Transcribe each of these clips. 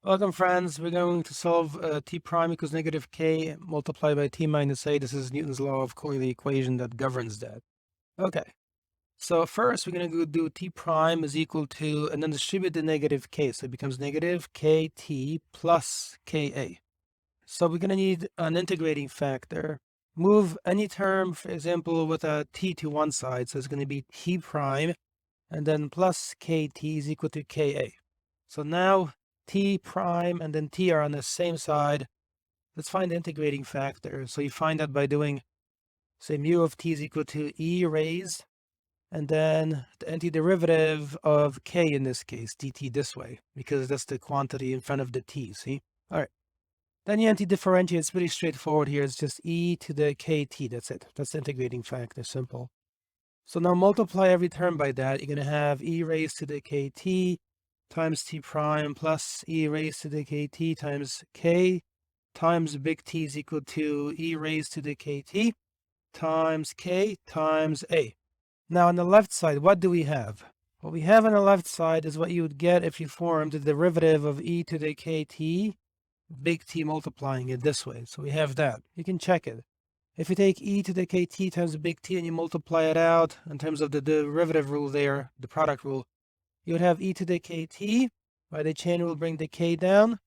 Welcome friends, we're going to solve t prime equals negative k multiplied by t minus a. This is Newton's law of the equation that governs that. Okay, so first we're going to go do t prime is equal to, and then distribute the negative k. So it becomes negative kt plus ka. So we're going to need an integrating factor. Move any term, for example, with a t to one side. So it's going to be t prime, and then plus kt is equal to ka. So now t prime and then t are on the same side. Let's find the integrating factor. So you find that by doing, say, mu of t is equal to e raised, and then the antiderivative of k in this case, dt this way, because that's the quantity in front of the t, see? All right. Then you anti-differentiate. It's pretty straightforward here. It's just e to the kt. That's it. That's the integrating factor. Simple. So now multiply every term by that. You're going to have e raised to the kt times t prime plus e raised to the kt times k times big T is equal to e raised to the kt times k times a. Now on the left side, what do we have? What we have on the left side is what you would get if you formed the derivative of e to the kt, big T multiplying it this way. So we have that. You can check it. If you take e to the kt times big T and you multiply it out in terms of the derivative rule there, the product rule, you would have e to the kt, by the chain rule bring the k down,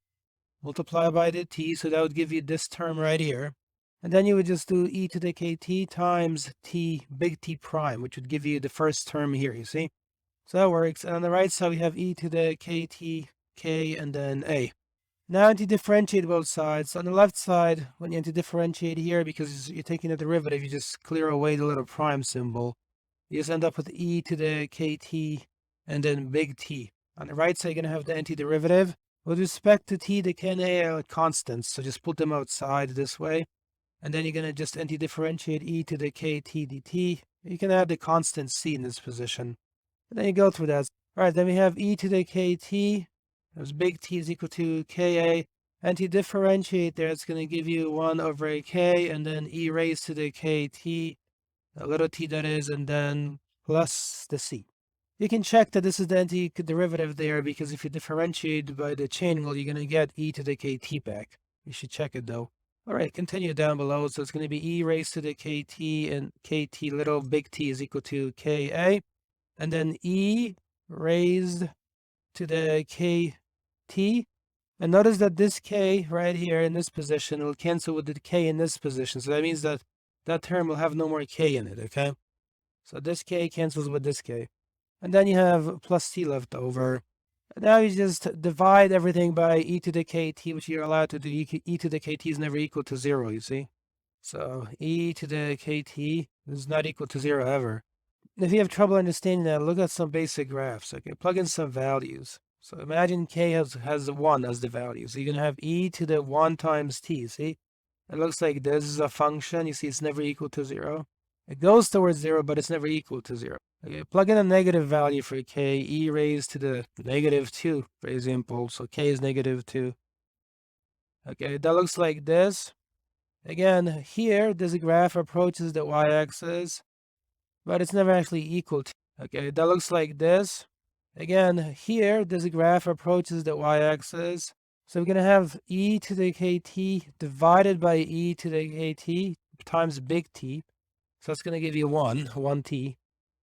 multiply by the t, so that would give you this term right here. And then you would just do e to the kt times t, big T prime, which would give you the first term here, you see? So that works. And on the right side, we have e to the kt, k, and then a. Now anti-differentiate both sides. On the left side, when you anti-differentiate here, because you're taking the derivative, you just clear away the little prime symbol. You just end up with e to the kt and then big T. On the right side, you're going to have the antiderivative. With respect to t, the k and a are constants, so just put them outside this way. And then you're going to just anti-differentiate e to the kt dt. You can add the constant c in this position. And then you go through that. All right, then we have e to the kt. As big T is equal to ka. Anti-differentiate there, it's going to give you 1 over a k, and then e raised to the kt, a little t that is, and then plus the c. You can check that this is the antiderivative there, because if you differentiate by the chain rule, you're going to get e to the kt back. You should check it though. All right, continue down below. So it's going to be e raised to the kt, and kt little big T is equal to ka. And then e raised to the kt. And notice that this k right here in this position will cancel with the k in this position. So that means that that term will have no more k in it, okay? So this k cancels with this k. And then you have plus t left over. And now you just divide everything by e to the kt, which you're allowed to do. E to the kt is never equal to 0, you see? So e to the kt is not equal to 0 ever. If you have trouble understanding that, look at some basic graphs. Okay, plug in some values. So imagine k has 1 as the value. So you're going to have e to the 1 times t, see? It looks like this is a function. You see it's never equal to 0. It goes towards 0, but it's never equal to 0. Okay, plug in a negative value for k, e raised to the negative 2, for example. So k is negative 2. Okay, that looks like this. Again, here, this graph approaches the y-axis, but it's never actually equal to. Okay, that looks like this. Again, here, this graph approaches the y-axis. So we're going to have e to the kt divided by e to the kt times big T. So that's going to give you 1t.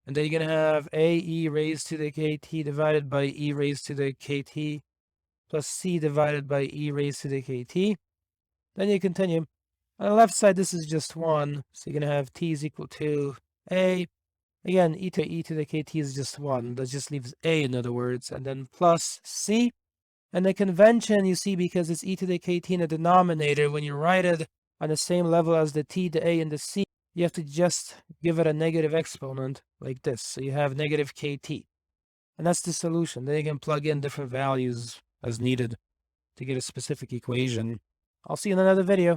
And then you're going to have a e raised to the kt divided by e raised to the kt plus c divided by e raised to the kt. Then you continue. On the left side, this is just 1. So you're going to have t is equal to a. Again, e to the kt is just 1. That just leaves a, in other words. And then plus c. And the convention, you see, because it's e to the kt in the denominator, when you write it on the same level as the t, the a, and the c, you have to just give it a negative exponent like this. So you have negative kt. And that's the solution. Then you can plug in different values as needed to get a specific equation. I'll see you in another video.